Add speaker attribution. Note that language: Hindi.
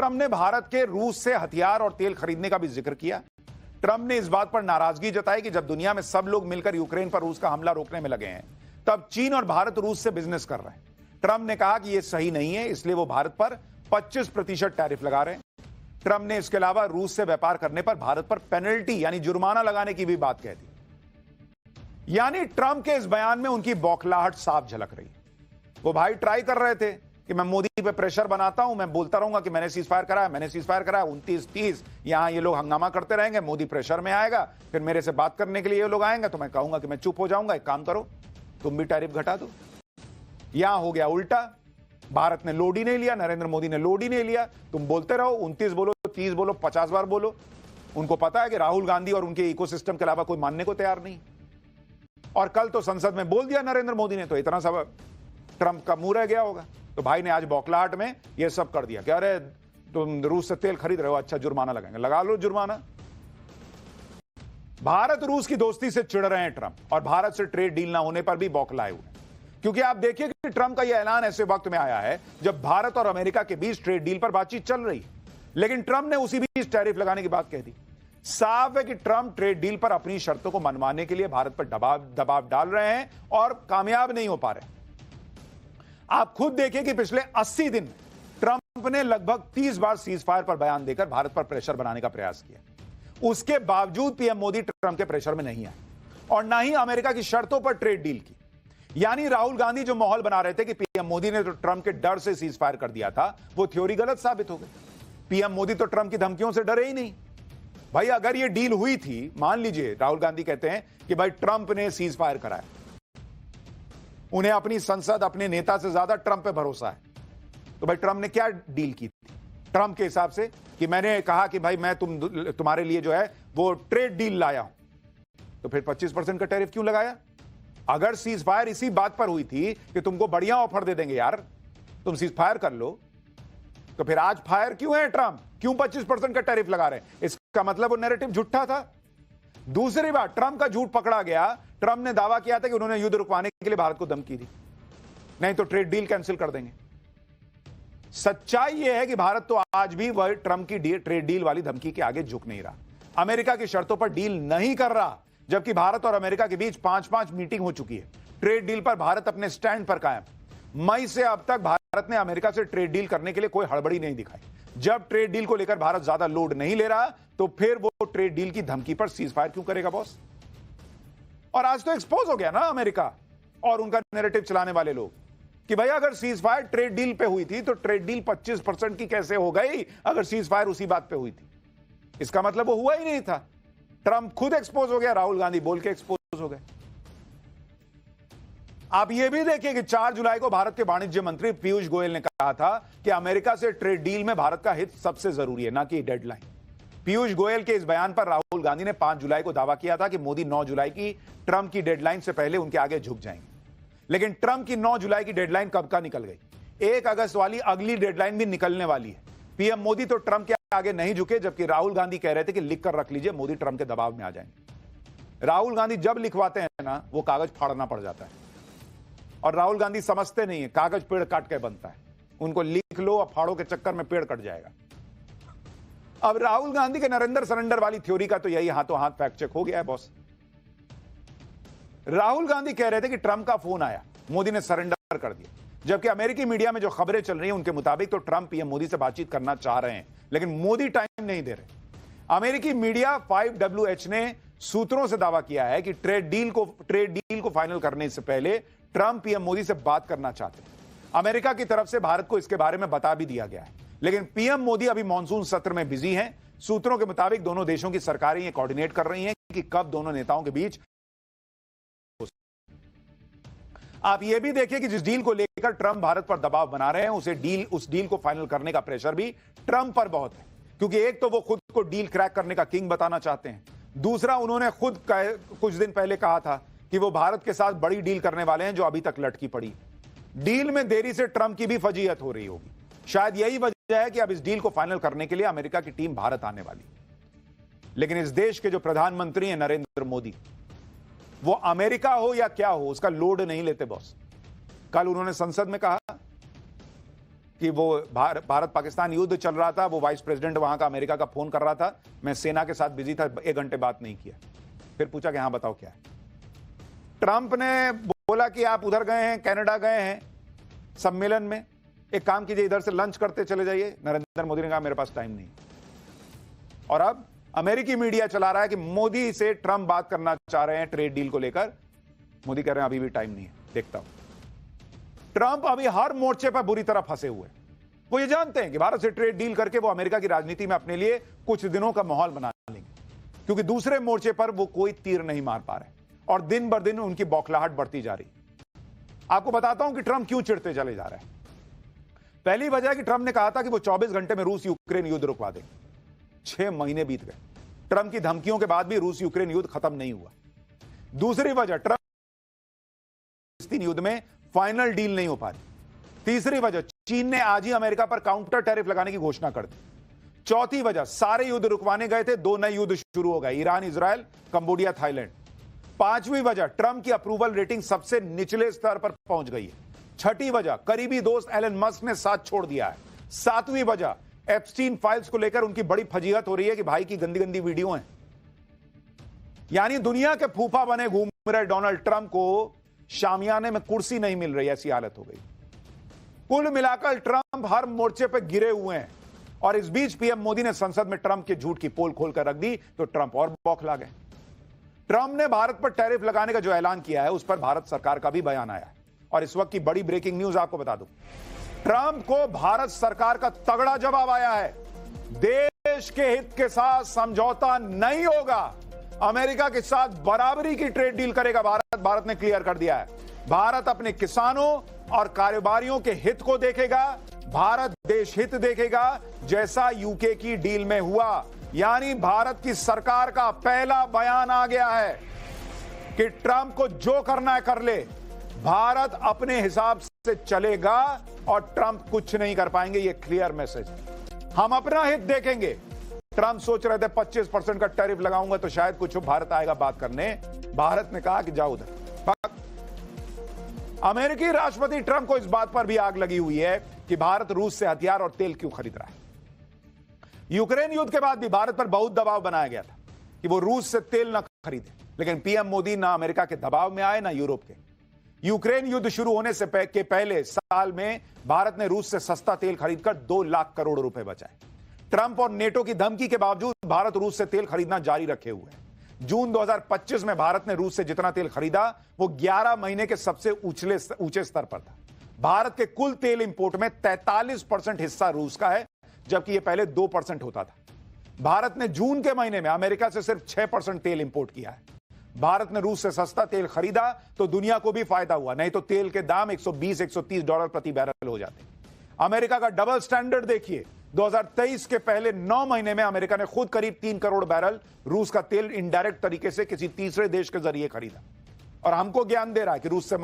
Speaker 1: ट्रंप ने भारत के रूस से हथियार और तेल खरीदने का भी जिक्र किया। ट्रंप ने इस बात पर नाराजगी जताई कि जब दुनिया में सब लोग मिलकर यूक्रेन पर रूस का हमला रोकने में लगे हैं, तब चीन और भारत रूस से बिजनेस कर रहे हैं। ट्रंप ने कहा कि यह सही नहीं है, इसलिए वो भारत पर 25% टैरिफ लगा रहे हैं। ट्रंप ने इसके अलावा रूस से व्यापार करने पर भारत पर पेनल्टी यानी जुर्माना लगाने की भी बात कह दी। यानी ट्रंप के इस बयान में उनकी बौखलाहट साफ झलक रही है। वो भाई ट्राई कर रहे थे कि मैं मोदी पे प्रेशर बनाता हूं, मैं बोलता रहूंगा कि मैंने सीज फायर कराया, मैंने सीज फायर कराया, 29-30 यहां ये लोग हंगामा करते रहेंगे, मोदी प्रेशर में आएगा, फिर मेरे से बात करने के लिए ये लोग आएंगे तो मैं कहूंगा कि मैं चुप हो जाऊंगा, एक काम करो तुम भी टैरिफ घटा दो। यहां हो गया उल्टा, भारत ने लोड ही नहीं लिया, नरेंद्र मोदी ने लोड ही नहीं लिया। तुम बोलते रहो, 29 बोलो, 30 बोलो, 50 बार बोलो। उनको पता है कि राहुल गांधी और उनके इकोसिस्टम के अलावा कोई मानने को तैयार नहीं। और कल तो संसद में बोल दिया नरेंद्र मोदी ने, तो इतना सब ट्रंप का मुंह रह गया होगा। तो भाई ने आज बौखलाहट में यह सब कर दिया कि अरे तुम रूस से तेल खरीद रहे हो, अच्छा जुर्माना लगाएंगे, लगा लो जुर्माना। भारत रूस की दोस्ती से चिढ़ रहे हैं ट्रंप और भारत से ट्रेड डील ना होने पर भी बौखलाए हुए, क्योंकि आप देखिए कि ट्रंप का यह ऐलान ऐसे वक्त में आया है जब भारत और अमेरिका के बीच ट्रेड डील पर बातचीत चल रही है, लेकिन ट्रंप ने उसी बीच टैरिफ लगाने की बात कह दी। साफ है कि ट्रंप ट्रेड डील पर अपनी शर्तों को मनवाने के लिए भारत पर दबाव डाल रहे हैं और कामयाब नहीं हो पा रहे। आप खुद देखिए कि पिछले 80 दिन ट्रंप ने लगभग 30 बार सीज फायर पर बयान देकर भारत पर प्रेशर बनाने का प्रयास किया। उसके बावजूद पीएम मोदी ट्रंप के प्रेशर में नहीं आए और ना ही अमेरिका की शर्तों पर ट्रेड डील की। यानी राहुल गांधी जो माहौल बना रहे थे कि पीएम मोदी ने तो ट्रंप के डर से सीज फायर कर दिया था, वो थ्योरी गलत साबित हो गई। पीएम मोदी तो ट्रंप की धमकियों से डरे ही नहीं। भाई अगर ये डील हुई थी, मान लीजिए राहुल गांधी कहते हैं कि भाई ट्रंप ने सीज फायर कराया, उन्हें अपनी संसद, अपने नेता से ज्यादा ट्रंप पे भरोसा है, तो भाई ट्रंप ने क्या डील की थी ट्रंप के हिसाब से कि मैंने कहा कि भाई मैं तुम्हारे लिए जो है वो ट्रेड डील लाया हूं, तो फिर 25% का टैरिफ क्यों लगाया? अगर सीज फायर इसी बात पर हुई थी कि तुमको बढ़िया ऑफर दे देंगे यार, तुम सीज फायर कर लो, तो फिर आज फायर क्यों है ट्रंप? क्यों 25% का टैरिफ लगा रहे हैं? इसका मतलब वो नैरेटिव झूठा था। दूसरी बात, ट्रंप का झूठ पकड़ा गया। ट्रंप ने दावा किया था कि उन्होंने युद्ध रुकवाने के लिए भारत को धमकी दी, नहीं तो ट्रेड डील कैंसिल कर देंगे। सच्चाई यह है कि भारत तो आज भी वह ट्रंप की ट्रेड डील वाली धमकी के आगे झुक नहीं रहा, अमेरिका की शर्तों पर डील नहीं कर रहा, जबकि भारत और अमेरिका के बीच 5-5 मीटिंग हो चुकी है। ट्रेड डील पर भारत अपने स्टैंड पर कायम। मई से अब तक भारत ने अमेरिका से ट्रेड डील करने के लिए कोई हड़बड़ी नहीं दिखाई। जब ट्रेड डील को लेकर भारत ज्यादा लोड नहीं ले रहा, तो फिर वो ट्रेड डील की धमकी पर सीज फायर क्यों करेगा बॉस? और आज तो एक्सपोज हो गया ना अमेरिका और उनका नैरेटिव चलाने वाले लोग कि भाई अगर सीज फायर ट्रेड डील पे हुई थी तो ट्रेड डील 25% की कैसे हो गई अगर सीज फायर उसी बात पे हुई थी? इसका मतलब वो हुआ ही नहीं था। ट्रंप खुद एक्सपोज हो गया, राहुल गांधी बोल के एक्सपोज हो गए। आप यह भी देखिए कि 4 जुलाई को भारत के वाणिज्य मंत्री पीयूष गोयल ने कहा था कि अमेरिका से ट्रेड डील में भारत का हित सबसे जरूरी है, ना कि डेडलाइन। पीयूष गोयल के इस बयान पर राहुल गांधी ने 5 जुलाई को दावा किया था कि मोदी 9 जुलाई की ट्रंप की डेडलाइन से पहले उनके आगे झुक जाएंगे। लेकिन ट्रंप की 9 जुलाई की डेडलाइन कब का निकल गई? 1 अगस्त वाली अगली डेडलाइन भी निकलने वाली है। पीएम मोदी तो ट्रंप के आगे नहीं झुके, जबकि राहुल गांधी कह रहे थे कि लिख कर रख लीजिए, मोदी ट्रंप के दबाव में आ जाएंगे। राहुल गांधी जब लिखवाते हैं ना, वो कागज फाड़ना पड़ जाता है। और राहुल गांधी समझते नहीं है कागज पेड़ काट के बनता है, उनको लिख लो और फाड़ो के चक्कर में पेड़ कट जाएगा। अब राहुल गांधी के नरेंद्र सरेंडर वाली थ्योरी का तो यही हाथों हाथ फैक्ट चेक हो गया है बॉस। राहुल गांधी कह रहे थे कि ट्रंप का फोन आया, मोदी ने सरेंडर कर दिया, जबकि अमेरिकी मीडिया में जो खबरें चल रही हैं उनके मुताबिक तो ट्रंप पीएम मोदी से बातचीत करना चाह रहे हैं, लेकिन मोदी टाइम नहीं दे रहे। अमेरिकी मीडिया 5WH ने सूत्रों से दावा किया है कि ट्रेड डील को फाइनल करने से पहले ट्रंप पीएम मोदी से बात करना चाहते हैं। अमेरिका की तरफ से भारत को इसके बारे में बता भी दिया गया है, लेकिन पीएम मोदी अभी मॉनसून सत्र में बिजी हैं। सूत्रों के मुताबिक दोनों देशों की सरकारें ये कोऑर्डिनेट कर रही हैं कि कब दोनों नेताओं के बीच। आप ये भी देखिए कि जिस डील को लेकर ट्रंप भारत पर दबाव बना रहे हैं, उस डील को फाइनल करने का प्रेशर भी ट्रंप पर बहुत है, क्योंकि एक तो वो खुद को डील क्रैक करने का किंग बताना चाहते हैं, दूसरा उन्होंने खुद कुछ दिन पहले कहा था कि वो भारत के साथ बड़ी डील करने वाले हैं जो अभी तक लटकी पड़ी। डील में देरी से ट्रंप की भी फजीहत हो रही होगी। शायद यही वजह है कि अब इस डील को फाइनल करने के लिए अमेरिका की टीम भारत आने वाली। लेकिन इस देश के जो प्रधानमंत्री हैं नरेंद्र मोदी, वो अमेरिका हो या क्या हो उसका लोड नहीं लेते बॉस। कल उन्होंने संसद में कहा कि वो भारत पाकिस्तान युद्ध चल रहा था, वो वाइस प्रेसिडेंट वहां का अमेरिका का फोन कर रहा था, मैं सेना के साथ बिजी था, 1 घंटे बात नहीं किया। फिर पूछा कि हाँ बताओ क्या है। ट्रंप ने बोला कि आप उधर गए हैं, कनाडा गए हैं सम्मेलन में, एक काम कीजिए इधर से लंच करते चले जाइए। नरेंद्र मोदी ने कहा मेरे पास टाइम नहीं। और अब अमेरिकी मीडिया चला रहा है कि मोदी से ट्रंप बात करना चाह रहे हैं ट्रेड डील को लेकर। मोदी कह रहे हैं अभी भी टाइम नहीं है, देखता हूं। ट्रंप अभी हर मोर्चे पर बुरी तरह फंसे हुए। वो ये जानते हैं कि भारत से ट्रेड डील करके वो अमेरिका की राजनीति में अपने लिए कुछ दिनों का माहौल बना लेंगे, क्योंकि दूसरे मोर्चे पर वो कोई तीर नहीं मार पा रहे और दिन बर दिन उनकी बौखलाहट बढ़ती जा रही। आपको बताता हूं कि ट्रंप क्यों चिढ़ते चले जा रहे हैं। पहली वजह कि ट्रंप ने कहा था कि वो 24 घंटे में रूस यूक्रेन युद्ध रुकवा देंगे। 6 महीने बीत गए, ट्रंप की धमकियों के बाद भी रूस यूक्रेन युद्ध खत्म नहीं हुआ। दूसरी वजह, ट्रंप युद्ध में फाइनल डील नहीं हो पा रही। तीसरी वजह, चीन ने आज ही अमेरिका पर काउंटर टैरिफ लगाने की घोषणा कर दी। चौथी वजह, सारे युद्ध रुकवाने गए थे, 2 नए युद्ध शुरू हो गए, ईरान, इजराइल, कंबोडिया, थाईलैंड। पांचवी वजह, ट्रंप की अप्रूवल रेटिंग सबसे निचले स्तर पर पहुंच गई है। छठी वजह, करीबी दोस्त एलन मस्क ने साथ छोड़ दिया है। सातवीं वजह, एप्स्टीन फाइल्स को लेकर उनकी बड़ी फजीहत हो रही है कि भाई की गंदी गंदी वीडियो हैं। यानी दुनिया के फूफा बने घूम रहे डोनाल्ड ट्रंप को शामियाने में कुर्सी नहीं मिल रही, ऐसी हालत हो गई। कुल मिलाकर ट्रंप हर मोर्चे पर गिरे हुए हैं। और इस बीच पीएम मोदी ने संसद में ट्रंप के झूठ की पोल खोलकर रख दी तो ट्रंप और बौखला गए। ट्रंप ने भारत पर टैरिफ लगाने का जो ऐलान किया है उस पर भारत सरकार का भी बयान आया है। और इस वक्त की बड़ी ब्रेकिंग न्यूज आपको बता दूं, ट्रंप को भारत सरकार का तगड़ा जवाब आया है। देश के हित के साथ समझौता नहीं होगा, अमेरिका के साथ बराबरी की ट्रेड डील करेगा भारत ने क्लियर कर दिया है। भारत अपने किसानों और कारोबारियों के हित को देखेगा, भारत देश हित देखेगा, जैसा यूके की डील में हुआ। यानी भारत की सरकार का पहला बयान आ गया है कि ट्रंप को जो करना है कर ले, भारत अपने हिसाब से चलेगा और ट्रंप कुछ नहीं कर पाएंगे। ये क्लियर मैसेज, हम अपना हित देखेंगे। ट्रंप सोच रहे थे 25% का टैरिफ लगाऊंगा तो शायद कुछ भारत आएगा बात करने। भारत ने कहा कि जाओ उधर। अमेरिकी राष्ट्रपति ट्रंप को इस बात पर भी आग लगी हुई है कि भारत रूस से हथियार और तेल क्यों खरीद रहा है। यूक्रेन युद्ध के बाद भी भारत पर बहुत दबाव बनाया गया था कि वो रूस से तेल न खरीदे, लेकिन पीएम मोदी ना अमेरिका के दबाव में आए ना यूरोप के। यूक्रेन युद्ध शुरू होने से पहले साल में भारत ने रूस से सस्ता तेल खरीदकर 2 लाख करोड़ रुपए बचाए। ट्रंप और नेटो की धमकी के बावजूद भारत रूस से तेल खरीदना जारी रखे हुए है। जून 2025 में भारत ने रूस से जितना तेल खरीदा वो 11 महीने के सबसे ऊंचे स्तर पर था। भारत के कुल तेल इंपोर्ट में 43% हिस्सा रूस का है, जबकि यह पहले 2% होता था। भारत ने जून के महीने में अमेरिका से सिर्फ 6% तेल इंपोर्ट किया है। भारत ने रूस से सस्ता तेल खरीदा तो दुनिया को भी फायदा हुआ, नहीं तो तेल के दाम $120-130 प्रति बैरल हो जाते। अमेरिका का डबल स्टैंडर्ड देखिए, 2023 के पहले 9 महीने में अमेरिका ने खुद करीब 3 करोड़ बैरल रूस का तेल इनडायरेक्ट तरीके से किसी तीसरे देश के जरिए खरीदा और हमको ज्ञान दे रहा है कि रूस से